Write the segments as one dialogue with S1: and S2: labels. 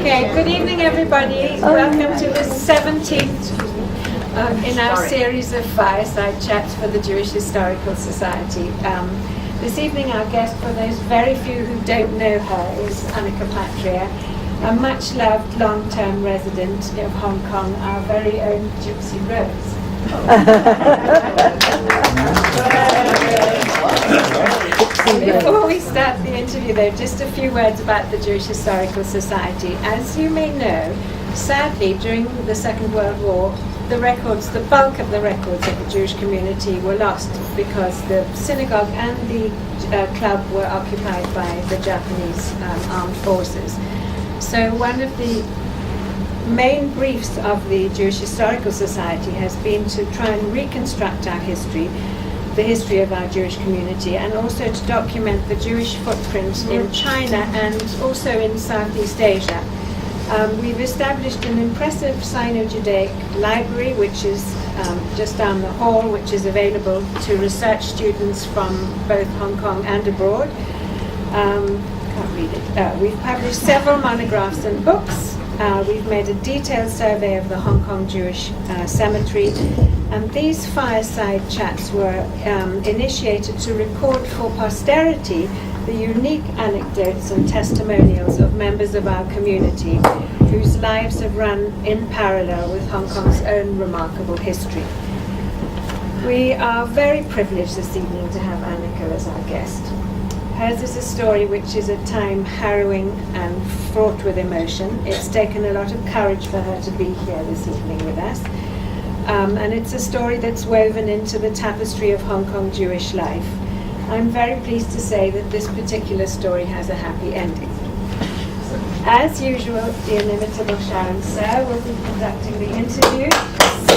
S1: Okay, good evening everybody. Welcome to the 17th in our series of Fireside Chats for the Jewish Historical Society. This evening our guest, for those very few who don't know her, is Anneke Patria, a much-loved long-term resident of Hong Kong, our very own Gypsy Rose. Before we start the interview though, just a few words about the Jewish Historical Society. As you may know, sadly during the Second World War, the bulk of the records of the Jewish community were lost because the synagogue and the club were occupied by the Japanese armed forces. So one of the main briefs of the Jewish Historical Society has been to try and reconstruct our history, the history of our Jewish community, and also to document the Jewish footprint in China and also in Southeast Asia. We've established an impressive Sino-Judaic library, which is just down the hall, which is available to research students from both Hong Kong and abroad. Can't read it. We've published several monographs and books. We've made a detailed survey of the Hong Kong Jewish cemetery, and these fireside chats were initiated to record for posterity the unique anecdotes and testimonials of members of our community whose lives have run in parallel with Hong Kong's own remarkable history. We are very privileged this evening to have Anneke as our guest. Hers is a story which is at times harrowing and fraught with emotion. It's taken a lot of courage for her to be here this evening with us. And it's a story that's woven into the tapestry of Hong Kong Jewish life. I'm very pleased to say that this particular story has a happy ending. As usual, the inimitable Sharon Sir will be conducting the interview. So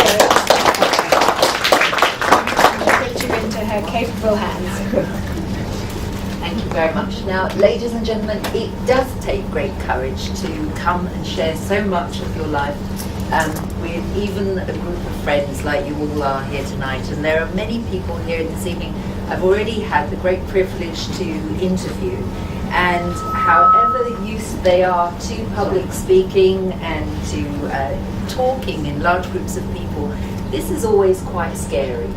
S1: I'll put you into her capable hands.
S2: Thank you very much. Now, ladies and gentlemen, it does take great courage to come and share so much of your life with even a group of friends like you all are here tonight. And there are many people here this evening I've already had the great privilege to interview. And however used they are to public speaking and to talking in large groups of people, this is always quite scary.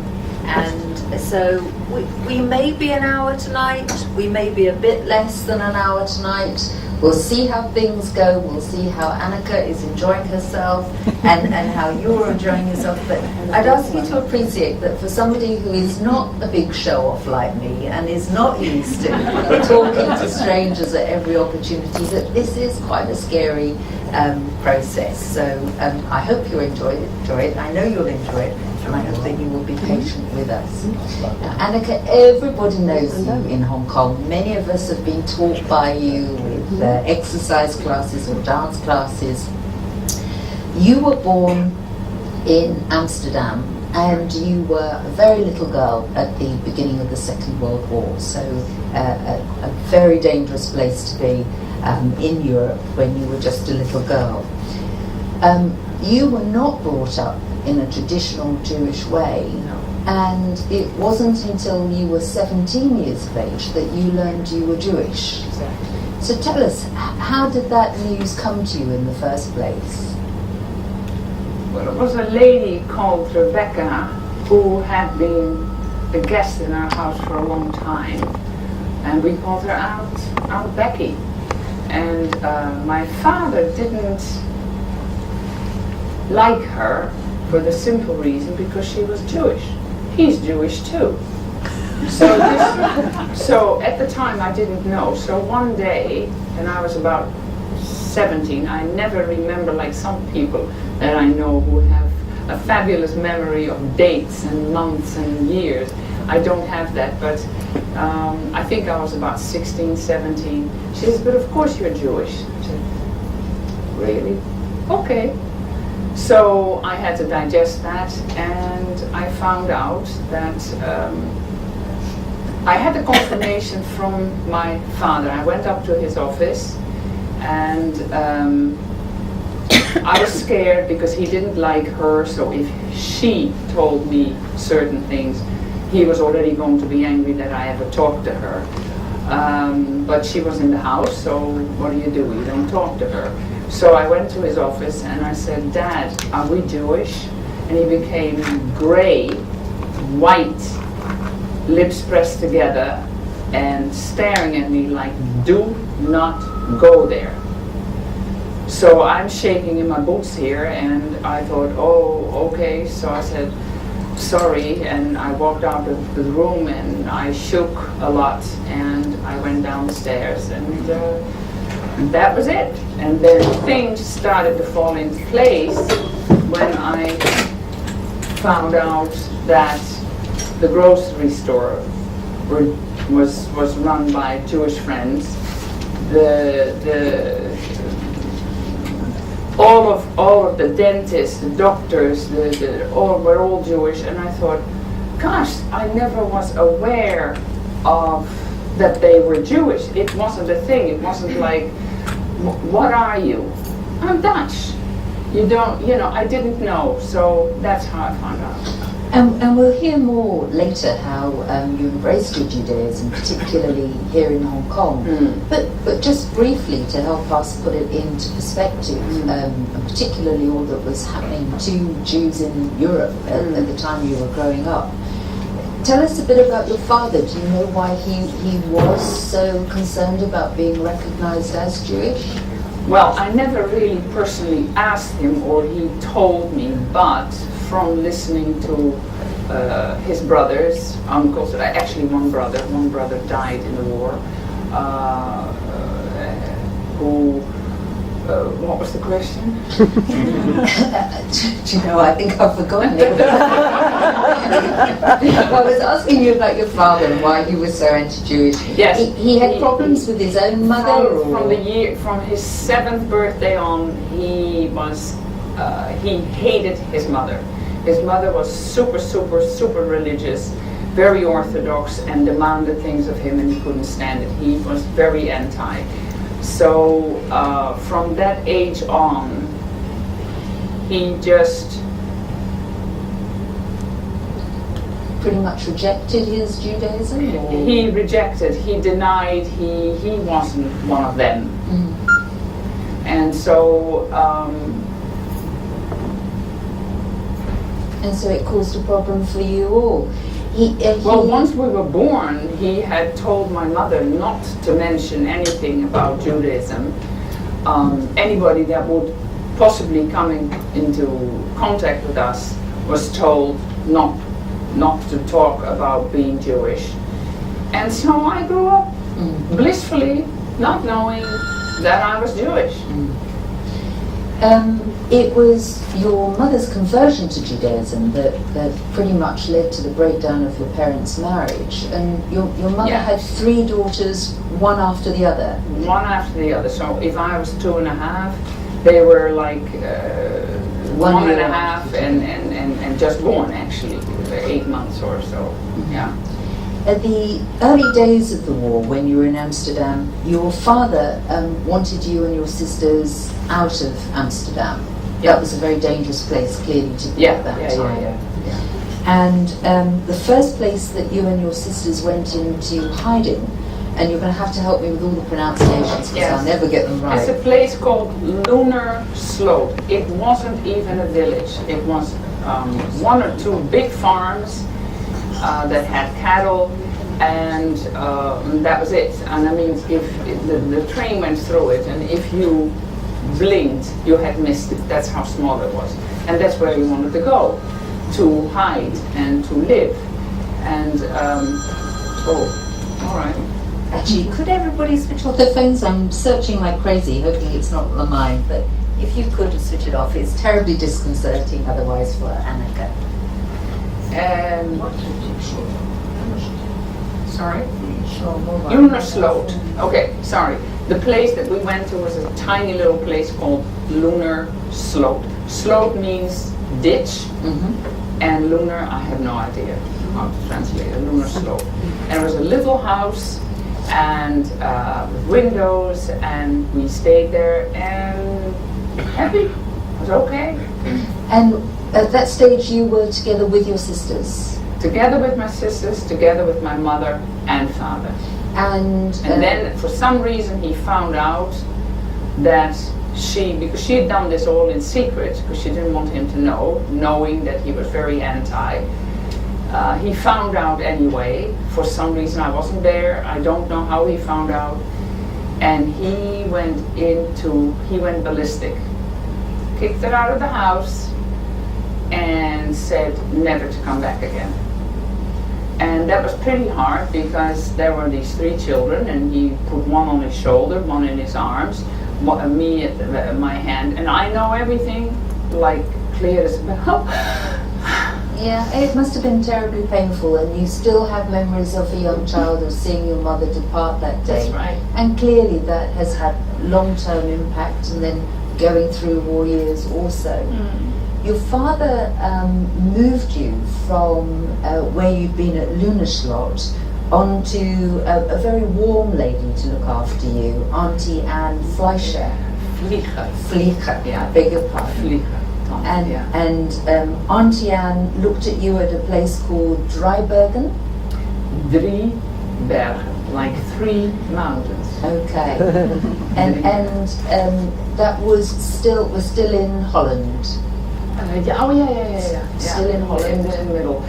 S2: And so we may be an hour tonight, we may be a bit less than an hour tonight. We'll see how things go, we'll see how Anneke is enjoying herself and how you're enjoying yourself. But I'd ask you to appreciate that for somebody who is not a big show-off like me and is not used to talking to strangers at every opportunity, that this is quite a scary process. So I hope you enjoy it. I know you'll enjoy it. And I hope that you will be patient with us. Now, Anneke, everybody knows you in Hong Kong. Many of us have been taught by you with exercise classes or dance classes. You were born in Amsterdam and you were a very little girl at the beginning of the Second World War. So a very dangerous place to be in Europe when you were just a little girl. You were not brought up in a traditional Jewish way, and it wasn't until you were 17 years of age that you learned you were Jewish.
S1: Exactly.
S2: So tell us, how did that news come to you in the first place?
S3: Well, it was a lady called Rebecca who had been a guest in our house for a long time, and we called her Aunt Becky. And my father didn't like her for the simple reason because she was Jewish. He's Jewish too. So at the time I didn't know. So one day, and I was about 17, I never remember like some people that I know who have a fabulous memory of dates and months and years. I don't have that, but I think I was about 16, 17. She says, but of course you're Jewish. I said, really? Okay. So I had to digest that, and I found out that I had a confirmation from my father. I went up to his office, and I was scared because he didn't like her, so if she told me certain things, he was already going to be angry that I ever talked to her. But she was in the house, so what do? You don't talk to her. So I went to his office and I said, Dad, are we Jewish? And he became gray, white, lips pressed together, and staring at me like, do not go there. So I'm shaking in my boots here, and I thought, oh, okay. So I said, sorry, and I walked out of the room, and I shook a lot, and I went down the stairs, and that was it. And then things started to fall into place when I found out that the grocery store was run by Jewish friends. All of the dentists, the doctors, were all Jewish, and I thought, gosh, I never was aware of that they were Jewish. It wasn't a thing. It wasn't like, what are you? I'm Dutch. I didn't know. So that's how I found out.
S2: And we'll hear more later how you embraced your Judaism, particularly here in Hong Kong. But just briefly to help us put it into perspective, and particularly all that was happening to Jews in Europe at the time you were growing up. Tell us a bit about your father. Do you know why he was so concerned about being recognized as Jewish?
S3: Well, I never really personally asked him, or he told me, but from listening to his brothers, uncles, actually one brother died in the war, what was the question?
S2: Do you know, I think I've forgotten it. I was asking you about your father and why he was so anti-Jewish.
S3: Yes.
S2: He had problems with his own mother?
S3: From his 7th birthday on, he hated his mother. His mother was super religious, very orthodox, and demanded things of him, and he couldn't stand it. He was very anti. So from that age on, he just
S2: pretty much rejected his Judaism? Or?
S3: He rejected, he denied, he wasn't one of them. And so
S2: and so it caused a problem for you all.
S3: Well, once we were born, he had told my mother not to mention anything about Judaism. Anybody that would possibly come into contact with us was told not to talk about being Jewish. And so I grew up blissfully not knowing that I was Jewish.
S2: It was your mother's conversion to Judaism that pretty much led to the breakdown of your parents' marriage. And your mother had 3 daughters, one after the other.
S3: One after the other. So if I was 2.5, they were like 1.5 and just born, actually, 8 months or so. Yeah.
S2: At the early days of the war, when you were in Amsterdam, your father wanted you and your sisters out of Amsterdam. That was a very dangerous place, clearly, to be at that time. And the first place that you and your sisters went into hiding, and you're going to have to help me with all the pronunciations because I'll never get them right.
S3: It's a place called Lunar Slope. It wasn't even a village. It was 1 or 2 big farms that had cattle, and that was it. And I mean, if the train went through it, and if you blinked, you had missed it. That's how small it was. And that's where we wanted to go, to hide and to live. And, all right.
S2: Actually, could everybody switch off their phones? I'm searching like crazy, hoping it's not mine, but if you could switch it off, it's terribly disconcerting otherwise for Anneke.
S3: Sorry? Lunar Slope. Okay, sorry. The place that we went to was a tiny little place called Lunar Slope. Slope means ditch, and lunar, I have no idea how to translate a lunar slope. And it was a little house, and with windows, and we stayed there, and happy. It was okay.
S2: And at that stage you were together with your sisters?
S3: Together with my sisters, together with my mother and father.
S2: And
S3: then, for some reason, he found out that because she had done this all in secret, because she didn't want him to know, knowing that he was very anti. He found out anyway. For some reason I wasn't there. I don't know how he found out. And he went ballistic. Kicked her out of the house and said never to come back again. And that was pretty hard because there were these 3 children, and he put one on his shoulder, one in his arms, me at my hand, and I know everything like clear as a bell.
S4: Yeah, it must have been terribly painful, and you still have memories of a young child of seeing your mother depart that day.
S3: That's right.
S4: And clearly that has had long-term impact, and then going through war years also. Your father moved you from where you'd been at Luneslot onto a very warm lady to look after you, Auntie Anne Fleischer. Vlieger,
S3: Yeah.
S4: I beg your pardon.
S3: Vlieger.
S4: And Auntie Anne looked at you at a place called Drybergen.
S3: 3 bergen, like 3 mountains.
S4: Okay. and that was still in Holland.
S3: Yeah.
S4: Still in Holland.
S3: In the middle.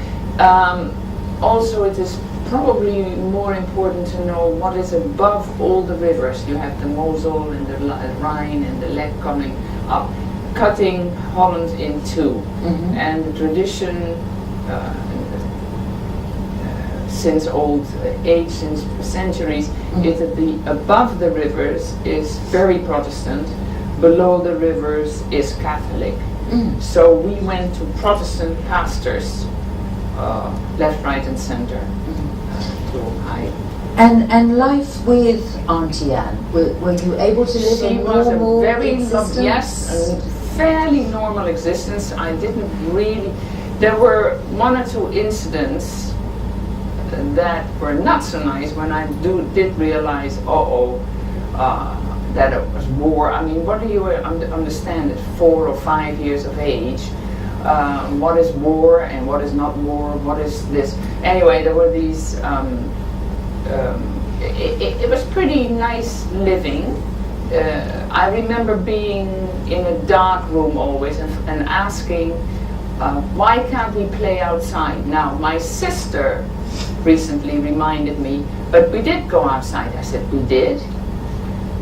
S3: Also, it is probably more important to know what is above all the rivers. You have the Mosel and the Rhine and the Lek coming up, cutting Holland in 2. And the tradition since old age, since centuries, is that above the rivers is very Protestant, below the rivers is Catholic. So we went to Protestant pastors, left, right and center.
S4: And life with Auntie Anne, were you able to live
S3: She
S4: a
S3: was
S4: normal
S3: a very
S4: existence?
S3: yes, fairly normal existence. I didn't really. There were 1 or 2 incidents that were not so nice when I did realize, that it was war. I mean, what do you understand at 4 or 5 years of age? What is war and what is not war? What is this? Anyway, there were these. It was pretty nice living. I remember being in a dark room always and asking, why can't we play outside? Now, my sister recently reminded me, but we did go outside. I said, we did?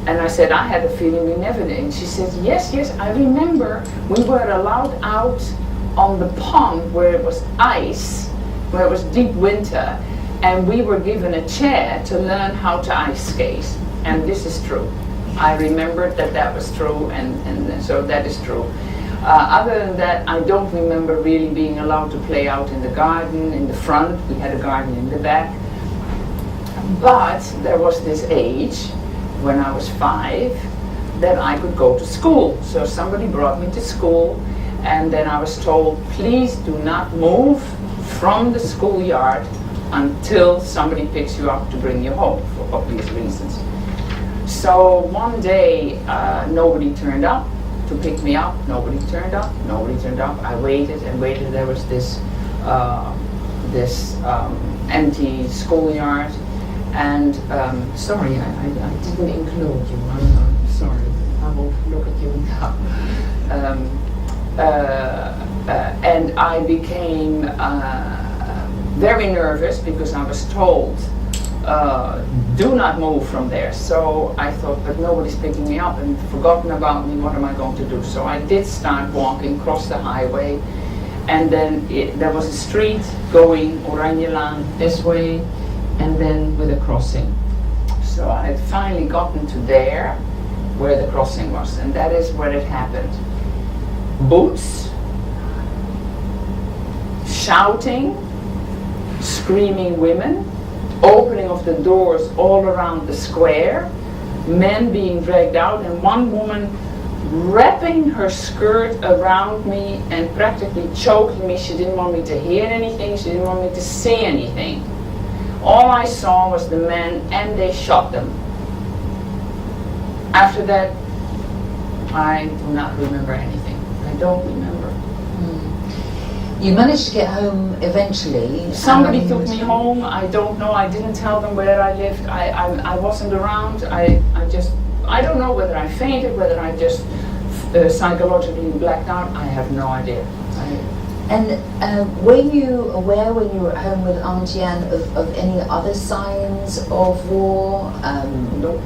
S3: And I said, I had a feeling we never did. And she said, yes, I remember we were allowed out on the pond where it was ice, where it was deep winter, and we were given a chair to learn how to ice skate. And this is true. I remembered that was true, and so that is true. Other than that, I don't remember really being allowed to play out in the garden, in the front. We had a garden in the back. But there was this age, when I was 5, that I could go to school. So somebody brought me to school, and then I was told, please do not move from the schoolyard until somebody picks you up to bring you home, for obvious reasons. So one day, nobody turned up to pick me up. Nobody turned up. I waited and waited. There was this empty schoolyard. And sorry, I didn't include you. I'm sorry. I won't look at you now. And I became very nervous because I was told, do not move from there. So I thought, but nobody's picking me up and forgotten about me, what am I going to do? So I did start walking across the highway, and then there was a street going Oranjelaan this way, and then with a crossing. So I had finally gotten to there, where the crossing was, and that is where it happened. Boots, shouting, screaming women, opening of the doors all around the square, men being dragged out, and one woman wrapping her skirt around me and practically choking me. She didn't want me to hear anything, she didn't want me to see anything. All I saw was the men, and they shot them. After that, I do not remember anything. I don't remember.
S4: You managed to get home eventually.
S3: Somebody took me home. I don't know. I didn't tell them where I lived. I wasn't around. I just I don't know whether I fainted, whether I just psychologically blacked out. I have no idea.
S4: And were you aware when you were at home with Auntie Anne of any other signs of war?
S3: No.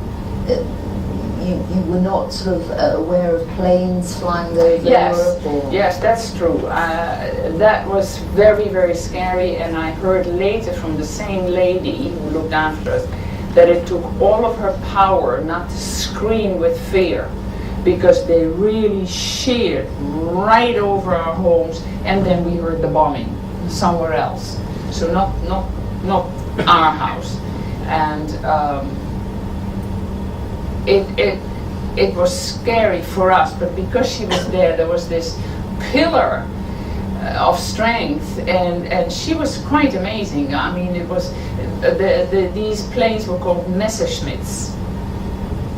S4: You were not sort of aware of planes flying over Europe? Or?
S3: Yes, that's true. That was very, very scary, and I heard later from the same lady who looked after us that it took all of her power not to scream with fear, because they really sheared right over our homes, and then we heard the bombing somewhere else. So not our house. And it was scary for us, but because she was there was this pillar of strength, and she was quite amazing. I mean, it was these planes were called Messerschmitts.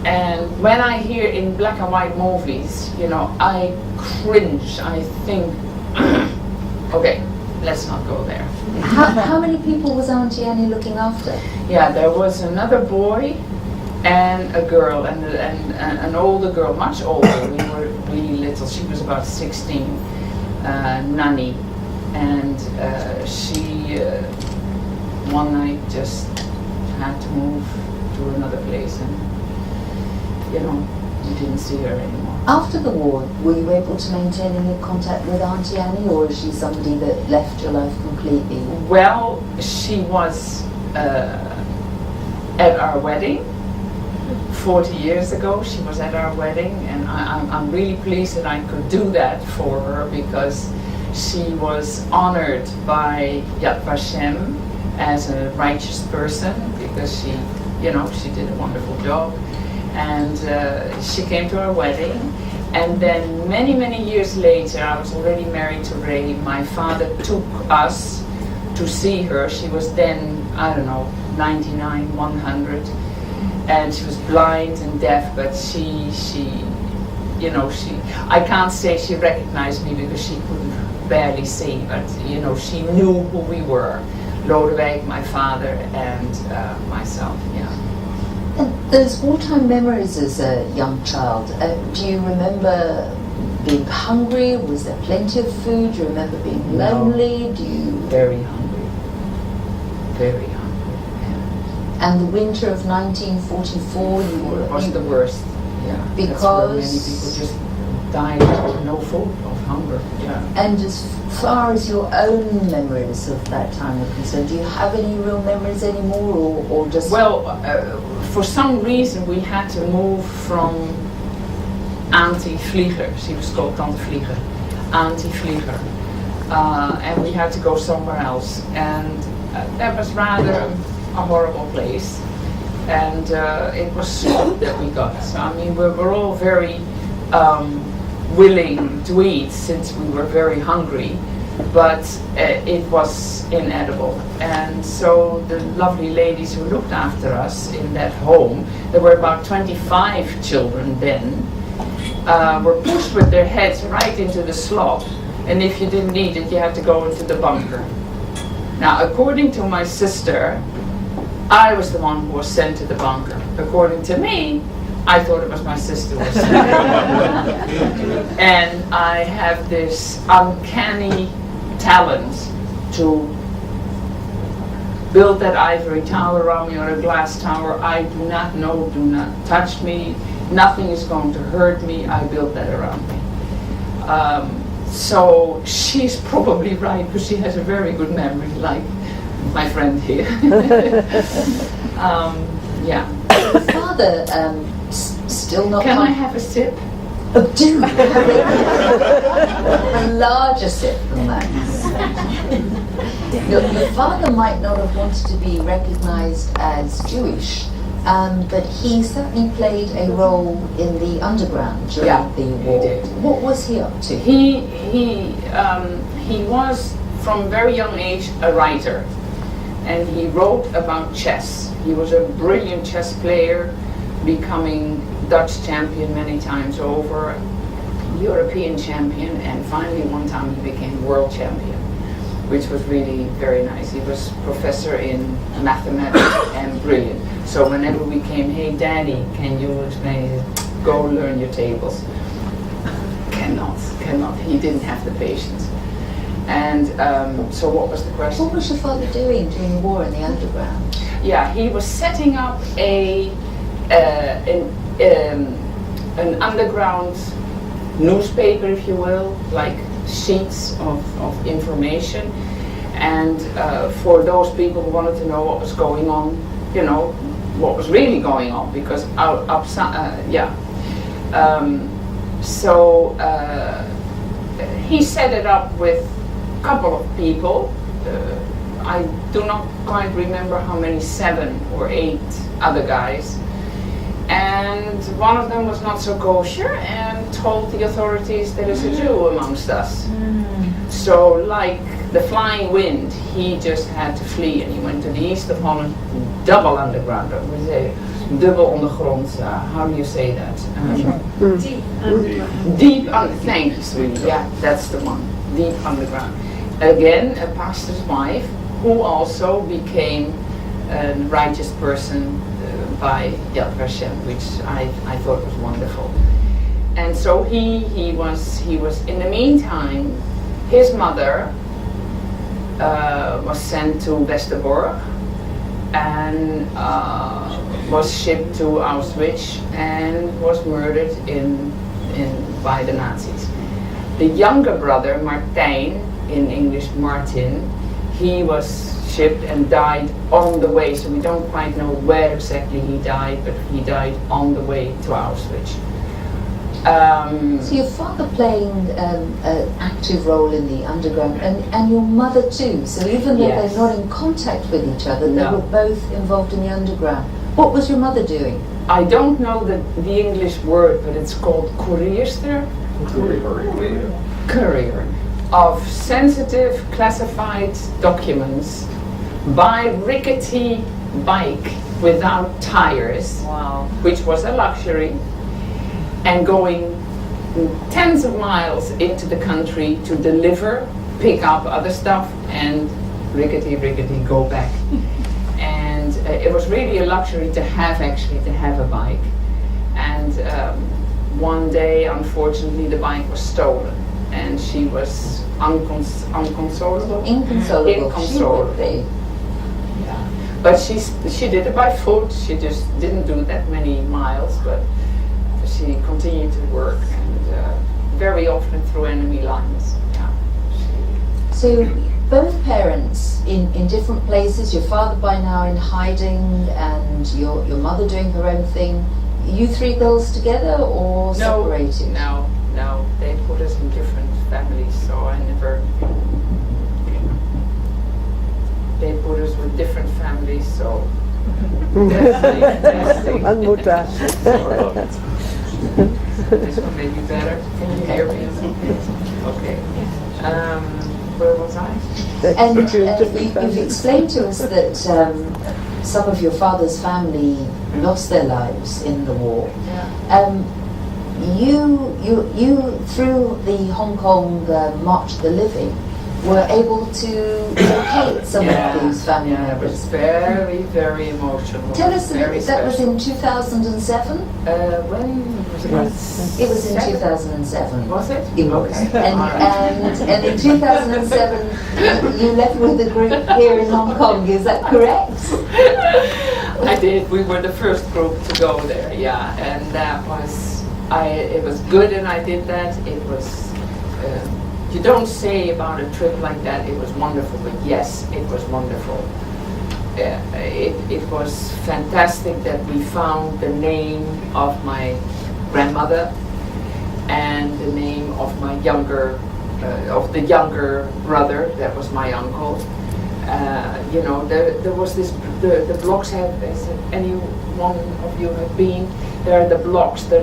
S3: And when I hear in black and white movies, you know, I cringe. I think, okay, let's not go there.
S4: How many people was Auntie Annie looking after?
S3: Yeah, there was another boy and a girl, and an older girl, much older. We were really little. She was about 16, Nanny, and she one night just had to move to another place, and you know, you didn't see her anymore.
S4: After the war, were you able to maintain any contact with Auntie Annie, or is she somebody that left your life completely?
S3: Well, she was at our wedding 40 years ago. She was at our wedding, and I'm really pleased that I could do that for her, because she was honored by Yad Vashem as a righteous person, because she, you know, she did a wonderful job. And she came to our wedding, and then many, many years later, I was already married to Ray. My father took us to see her. She was then, I don't know, 99, 100, and she was blind and deaf, but she, you know, I can't say she recognized me because she couldn't barely see, but, you know, she knew who we were. Lodewijk, my father, and myself, yeah.
S4: And those wartime memories as a young child, do you remember being hungry? Was there plenty of food? Do you remember being lonely? Do you?
S3: Very hungry. Very hungry, yeah.
S4: And the winter of 1944, you were...
S3: It was the worst, yeah.
S4: Because...
S3: That's where many people just died of no food, of hunger, yeah.
S4: And as far as your own memories of that time are concerned, do you have any real memories anymore, or just...
S3: Well, for some reason we had to move from Auntie Vlieger. She was called Tante Vlieger. Auntie Vlieger. And we had to go somewhere else. And that was rather a horrible place. And it was soup that we got. So, I mean, we were all very willing to eat since we were very hungry, but it was inedible. And so the lovely ladies who looked after us in that home, there were about 25 children then, were pushed with their heads right into the slop, and if you didn't eat it, you had to go into the bunker. Now, according to my sister, I was the one who was sent to the bunker. According to me, I thought it was my sister who was sent. And I have this uncanny talent to build that ivory tower around me, or a glass tower. I do not know, do not touch me, nothing is going to hurt me. I built that around me. So she's probably right, because she has a very good memory, like my friend here. Yeah.
S4: Father, still not...
S3: Can I have a sip?
S4: Oh, do have a larger sip than that. Your father might not have wanted to be recognized as Jewish, but he certainly played a role in the underground during the war.
S3: He did.
S4: What was he up to?
S3: He was from a very young age a writer, and he wrote about chess. He was a brilliant chess player, becoming Dutch champion many times over, European champion, and finally one time he became world champion, which was really very nice. He was professor in mathematics and brilliant. So whenever we came, hey daddy, can you explain it? Go learn your tables. Cannot. He didn't have the patience. And so what was the question?
S4: What was your father doing during the war in the underground?
S3: Yeah, he was setting up an underground newspaper, if you will, like sheets of information. And for those people who wanted to know what was going on, you know, what was really going on, because he set it up with a couple of people. I do not quite remember how many, 7 or 8 other guys. And one of them was not so kosher and told the authorities there is a Jew amongst us. So like the flying wind, he just had to flee, and he went to the east of Holland, double underground. We say dubbel ondergrond. How do you say that?
S1: Deep underground.
S3: Thank you, sweetie. Yeah, that's the one. Deep underground. Again, a pastor's wife who also became a righteous person by Yad Vashem, which I thought was wonderful. And so he was in the meantime, his mother was sent to Westerbork and was shipped to Auschwitz and was murdered by the Nazis. The younger brother, Martijn, in English Martin, he was shipped and died on the way, so we don't quite know where exactly he died, but he died on the way to Auschwitz.
S4: So your father playing an active role in the underground, and your mother too. So even though
S3: Yes.
S4: they're not in contact with each other, they
S3: No.
S4: were both involved in the underground. What was your mother doing?
S3: I don't know the English word, but it's called courierster. Courier of sensitive classified documents by rickety bike without tires, which was a luxury, and going tens of miles into the country to deliver, pick up other stuff, and rickety go back. And it was really a luxury to have a bike. And one day, unfortunately, the bike was stolen, and she was inconsolable.
S4: Inconsolable.
S3: Yeah. But she did it by foot. She just didn't do that many miles, but she continued to work, and very often through enemy lines. Yeah.
S4: So both parents in different places, your father by now in hiding and your mother doing her own thing. You 3 girls together or separated?
S3: No, they put us in different families, so I never, they put us with different families, so testing.
S5: An Mutter.
S3: This one may be better. Can you hear me? Okay. Where was I?
S4: And you've explained to us that some of your father's family lost their lives in the war. You through the Hong Kong March of the Living, were able to locate some of these family
S3: It was
S4: members.
S3: very, very emotional.
S4: Tell us
S3: Very
S4: that was
S3: special.
S4: in 2007?
S3: When was it?
S4: It was in 2007.
S3: Was it?
S4: It was.
S3: Okay. All right.
S4: And in 2007, you left with the group here in Hong Kong, is that correct?
S3: I did. We were the first group to go there, yeah, and that was, it was good, and I did that. It was, you don't say about a trip like that, it was wonderful, but yes, it was wonderful. It was fantastic that we found the name of my grandmother and the name of my younger brother, that was my uncle. You know, there was this, the blocks have, as any one of you have been, there are the blocks, the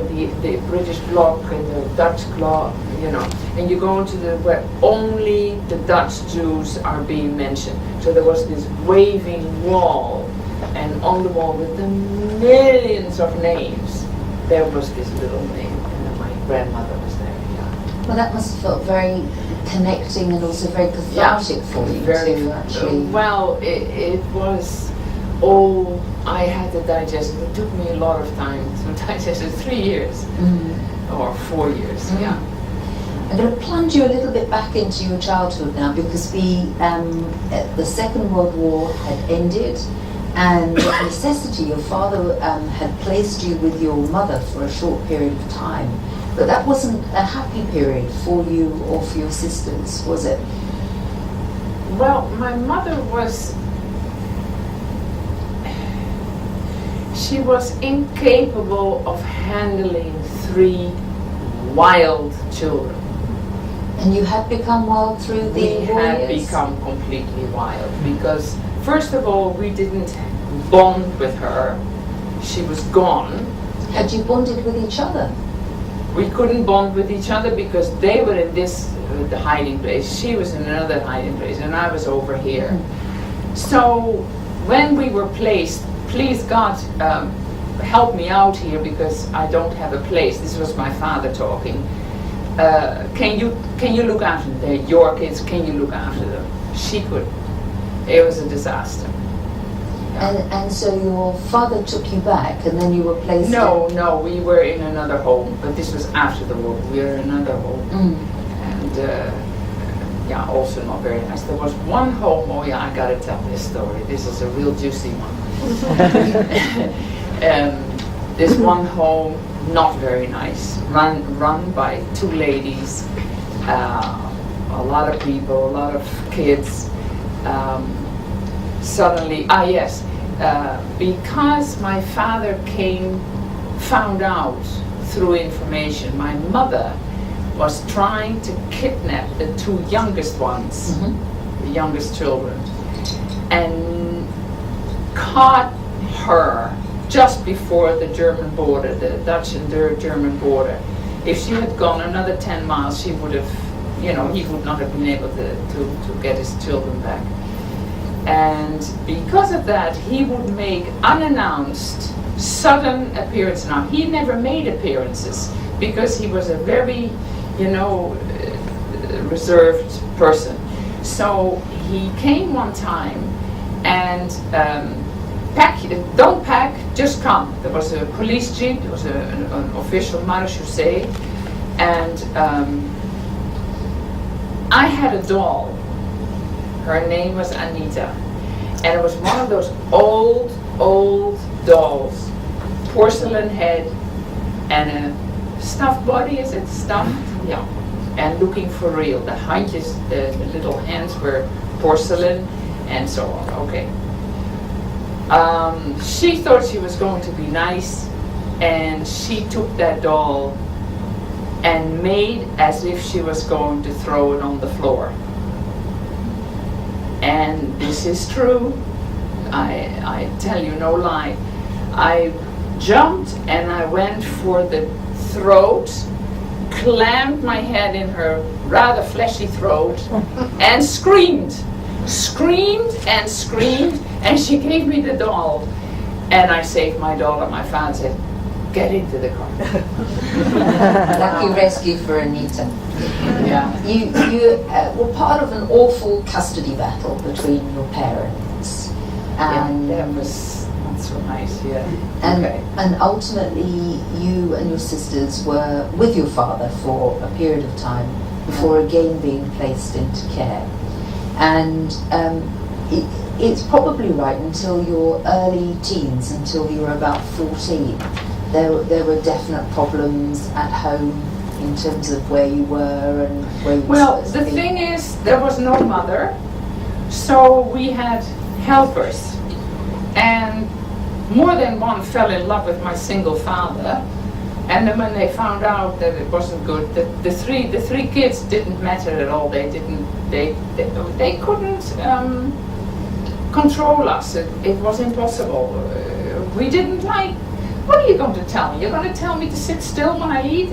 S3: British block and the Dutch block, you know, and you go into where only the Dutch Jews are being mentioned. So there was this waving wall, and on the wall with the millions of names, there was this little name, and then my grandmother was there, yeah.
S4: Well, that must have felt very connecting and also very cathartic for you
S3: Very
S4: to actually...
S3: well, it was Oh, I had to digest it. It took me a lot of time to digest it. 3 years or 4 years. Yeah.
S4: I'm going to plunge you a little bit back into your childhood now, because the Second World War had ended, and of necessity your father had placed you with your mother for a short period of time. But that wasn't a happy period for you or for your sisters, was it?
S3: Well, my mother she was incapable of handling 3 wild children.
S4: And you had become wild through the
S3: We
S4: war
S3: had
S4: years?
S3: become completely wild because, first of all, we didn't bond with her. She was gone.
S4: Had you bonded with each other?
S3: We couldn't bond with each other because they were in this the hiding place. She was in another hiding place, and I was over here. So when we were placed, please God, help me out here because I don't have a place. This was my father talking. Can you look after them? They're your kids. Can you look after them? She couldn't. It was a disaster.
S4: And so your father took you back, and then you were placed
S3: No, we were in another home, but this was after the war. We were in another home. And yeah, also not very nice. There was one home, oh yeah, I gotta tell this story. This is a real juicy one. This one home, not very nice, run by 2 ladies, a lot of people, a lot of kids. Suddenly, yes, because my father found out through information, my mother was trying to kidnap the 2 youngest ones, the youngest children, and caught her just before the German border, the Dutch and German border. If she had gone another 10 miles, she would have, he would not have been able to get his children back. And because of that, he would make unannounced, sudden appearances. Now, he never made appearances because he was a very, reserved person. So he came one time and don't pack, just come. There was a police jeep, there was an official marechaussee, and I had a doll. Her name was Anita, and it was one of those old dolls, porcelain head and a stuffed body. Is it stuffed? Yeah. And looking for real. The handjes, the little hands were porcelain, and so on. Okay. She thought she was going to be nice, and she took that doll and made as if she was going to throw it on the floor. And this is true. I tell you no lie. I jumped and I went for the throat, clammed my head in her rather fleshy throat, and screamed, and she gave me the doll. And I saved my daughter. My father said, "Get into the car."
S4: Lucky rescue for Anita.
S3: Yeah.
S4: You were part of an awful custody battle between your parents, and
S3: that was not so nice. Yeah.
S4: and ultimately you and your sisters were with your father for a period of time before again being placed into care. And it's probably right until your early teens, until you were about 14. There were definite problems at home in terms of where you were and where you were supposed to be.
S3: The thing is, there was no mother, so we had helpers, and more than one fell in love with my single father. And then when they found out that it wasn't good, the three kids didn't matter at all. They couldn't control us. It was impossible. We didn't like. What are you going to tell me? You're going to tell me to sit still when I eat?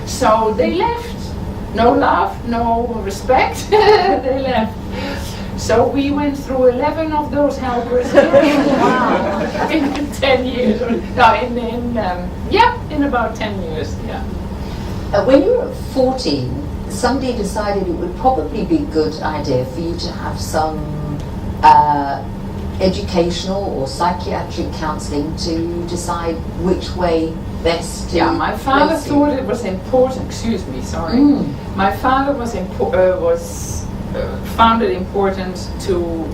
S3: So they left. No love, no respect. They left. So we went through 11 of those helpers in 10 years. No, in about 10 years. Yeah.
S4: When you were 14, somebody decided it would probably be a good idea for you to have some educational or psychiatric counselling to decide which way best to.
S3: Yeah, my father
S4: place you?
S3: thought it was important. Excuse me, sorry. My father found it important to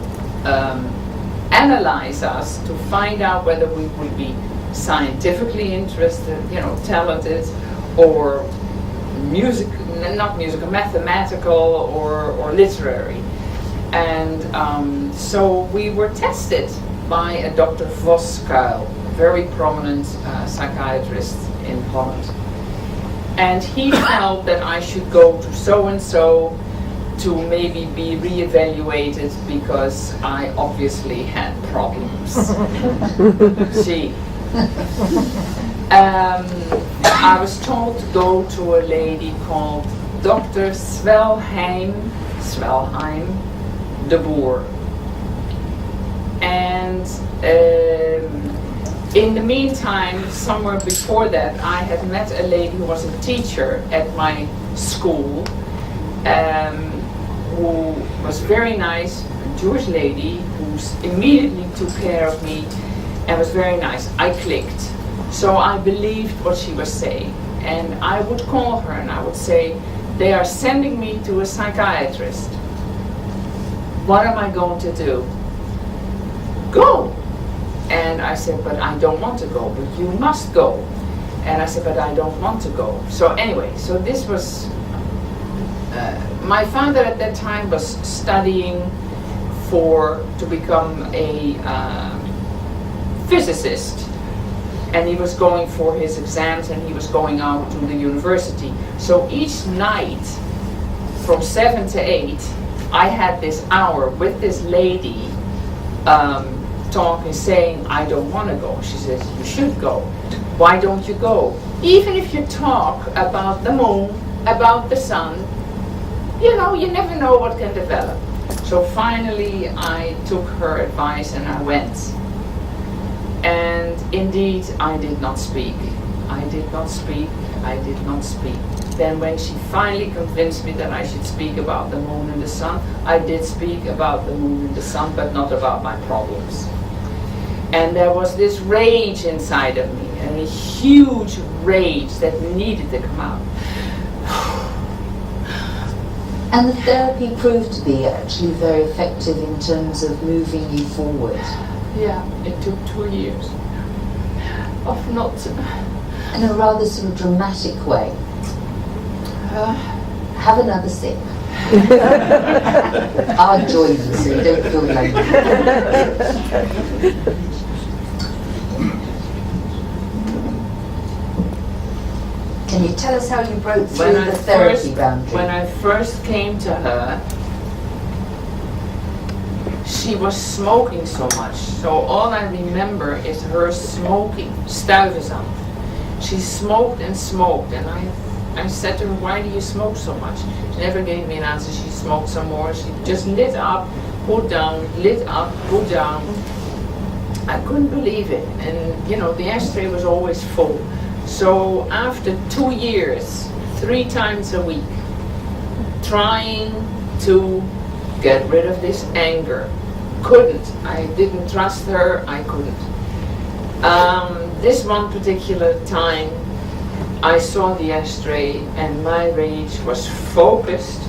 S3: analyze us to find out whether we would be scientifically interested, talented, or mathematical or literary. And so we were tested by a Dr. Voskuil, a very prominent psychiatrist in Holland. And he felt that I should go to so-and-so to maybe be re-evaluated because I obviously had problems. See. I was told to go to a lady called Dr. Swelheim de Boer. And in the meantime, somewhere before that, I had met a lady who was a teacher at my school, who was very nice, a Jewish lady who immediately took care of me and was very nice. I clicked. So I believed what she was saying. And I would call her and I would say, they are sending me to a psychiatrist. What am I going to do? Go! And I said, but I don't want to go, but you must go. And I said, but I don't want to go. So anyway, so this was, my father at that time was studying to become a physicist. And he was going for his exams and he was going out to the university. So each night, from 7 to 8, I had this hour with this lady talking, saying, I don't want to go. She says, you should go. Why don't you go? Even if you talk about the moon, about the sun, you never know what can develop. So finally I took her advice and I went. And indeed, I did not speak. I did not speak. I did not speak. Then when she finally convinced me that I should speak about the moon and the sun, I did speak about the moon and the sun, but not about my problems. And there was this rage inside of me, and a huge rage that needed to come out.
S4: And the therapy proved to be actually very effective in terms of moving you forward.
S3: Yeah, it took 2 years of not.
S4: In a rather sort of dramatic way. Have another sip. I'll join you so you don't feel lonely. Can you tell us how you broke through the therapy boundary?
S3: When I first came to her, she was smoking so much. So all I remember is her smoking, stuiverzand. She smoked and smoked, and I said to her, why do you smoke so much? She never gave me an answer. She smoked some more. She just lit up, put down, lit up, put down. I couldn't believe it. And the ashtray was always full. So after 2 years, 3 times a week, trying to get rid of this anger, couldn't. I didn't trust her, I couldn't. This one particular time, I saw the ashtray and my rage was focused.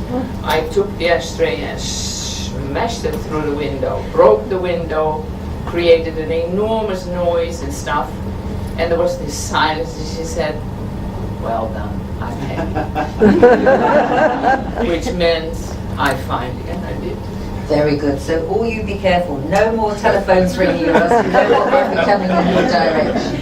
S3: I took the ashtray and smashed it through the window, broke the window, created an enormous noise and stuff. And there was this silence and she said, well done, I'm happy. Which meant I finally, and I did.
S4: Very good. So all you be careful. No more telephones ringing you. You know what might be coming in your direction.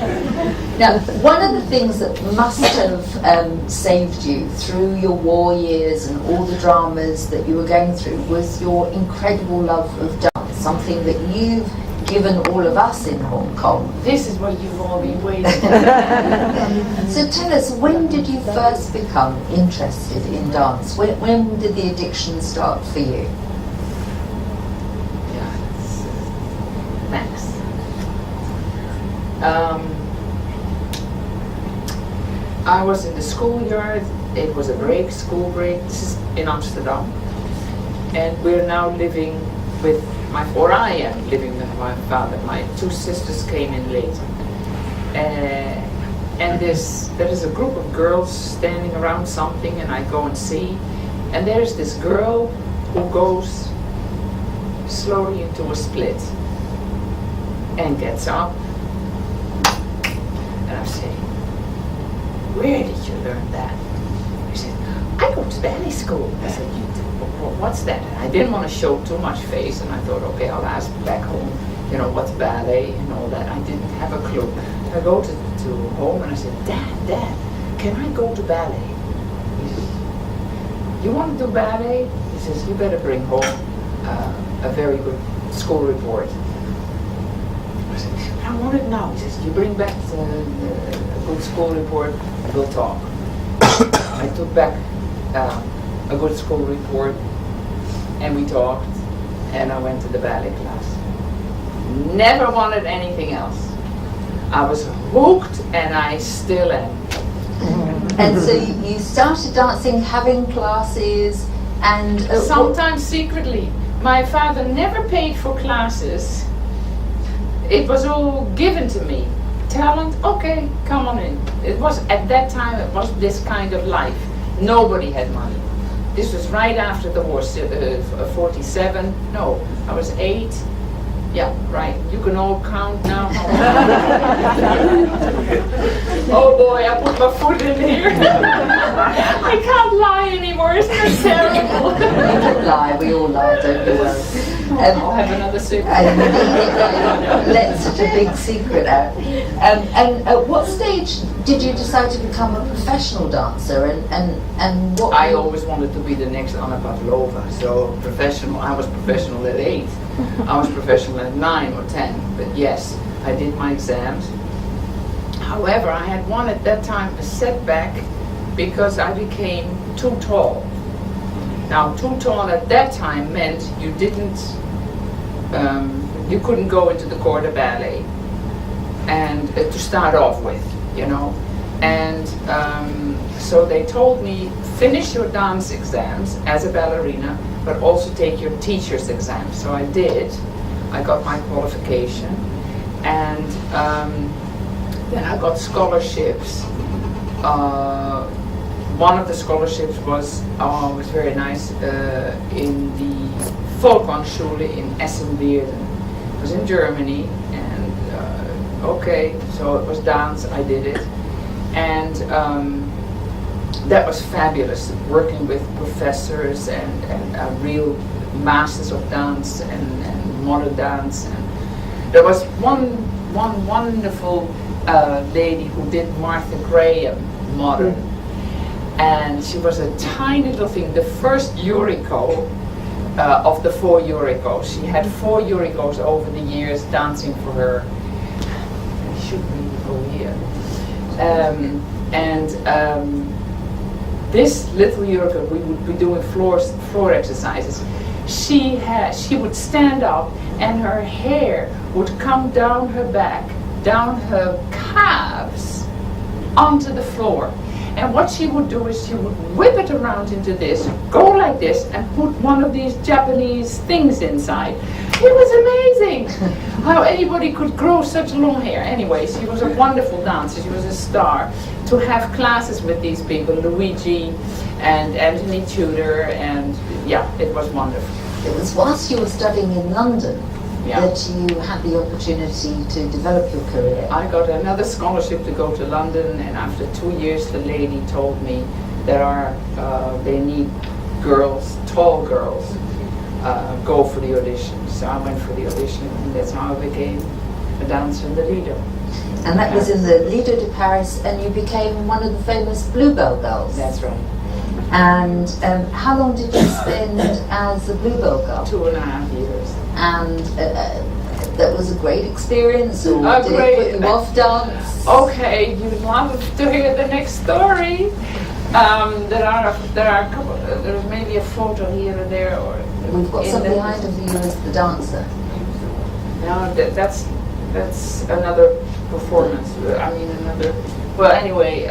S4: Now, one of the things that must have saved you through your war years and all the dramas that you were going through was your incredible love of dance, something that you've given all of us in Hong Kong.
S3: This is what you've all been waiting for.
S4: So tell us, when did you first become interested in dance? When did the addiction start for you?
S3: Thanks. I was in the schoolyard. It was a school break. This is in Amsterdam. And we're now living with or I am living with my father. My two sisters came in later. And there is a group of girls standing around something, and I go and see. And there's this girl who goes slowly into a split and gets up. And I say, "Where did you learn that?" I said, "I go to ballet school." I said, "What's that?" And I didn't want to show too much face, and I thought, okay, I'll ask back home, what's ballet and all that. I didn't have a clue. I go to home and I said, Dad, can I go to ballet? He says, "You want to do ballet?" He says, "You better bring home a very good school report." I said, "I want it now." He says, "You bring back a good school report and we'll talk." I took back a good school report and we talked, and I went to the ballet class. Never wanted anything else. I was hooked, and I still am.
S4: And so you started dancing, having classes, and
S3: sometimes secretly. My father never paid for classes. It was all given to me. Talent, okay, come on in. It was at that time. It was this kind of life. Nobody had money. This was right after the war. 47. No, I was 8. Yeah, right. You can all count now. Oh boy, I put my foot in here. I can't lie anymore. Isn't that terrible?
S4: You don't lie. We all lie, don't we?
S3: I'll have another secret.
S4: Let such a big secret out. And at what stage did you decide to become a professional dancer? And what?
S3: I always wanted to be the next Anna Pavlova. So professional. I was professional at 8. I was professional at 9 or 10. But yes, I did my exams. However, I had one at that time, a setback, because I became too tall. Now, too tall at that time meant you couldn't go into the corps de ballet, and to start off with, And so they told me, finish your dance exams as a ballerina, but also take your teacher's exam. So I did. I got my qualification, and then I got scholarships. One of the scholarships was very nice in the Volksschule in Essen-Weerden. It was in Germany, and so it was dance. I did it, and that was fabulous. Working with professors and real masters of dance and modern dance. And there was one wonderful lady who did Martha Graham modern. And she was a tiny little thing, the first Yuriko of the 4 Yurikos. She had 4 Yurikos over the years dancing for her. I should really go here. This little Yuriko, we would be doing floor exercises. She would stand up, and her hair would come down her back, down her calves, onto the floor. And what she would do is she would whip it around into this, go like this, and put one of these Japanese things inside. It was amazing how anybody could grow such long hair. Anyway, she was a wonderful dancer. She was a star. To have classes with these people, Luigi and Anthony Tudor, and yeah, it was wonderful.
S4: It was whilst you were studying in London that you had the opportunity to develop your career.
S3: I got another scholarship to go to London, and after 2 years the lady told me they need girls, tall girls, go for the audition. So I went for the audition, and that's how I became a dancer in the Lido.
S4: And that was in the Lido de Paris, and you became one of the famous Bluebell girls.
S3: That's right.
S4: And how long did you spend as a Bluebell girl?
S3: 2.5 years.
S4: And that was a great experience, or did it put you off dance?
S3: Okay, you'd love to hear the next story. There are a couple. There's maybe a photo here and there, or
S4: we've got some behind of you as the dancer.
S3: No, that's another performance. I mean another. Well, anyway,